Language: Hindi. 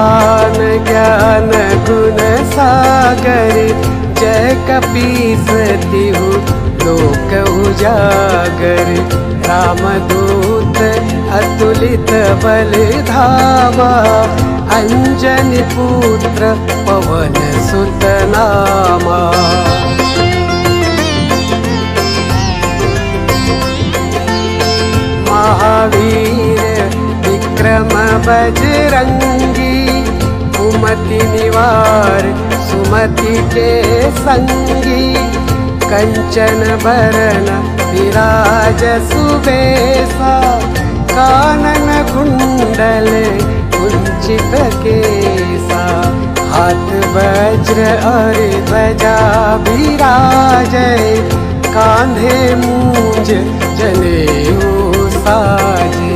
महान ज्ञान गुण सागर, जय कपीस तिहु लोक उजागर। रामदूत अतुलित बल धामा, अंजनी पुत्र पवन सुत नामा। महावीर विक्रम बजरंगी, कुमति निवार सुमति के संगी। कंचन बरन विराज सुबेसा, कानन कुंडल कुंचित केसा। हाथ वज्र और ध्वजा विराजै, कांधे मूंज जनेऊ साजे।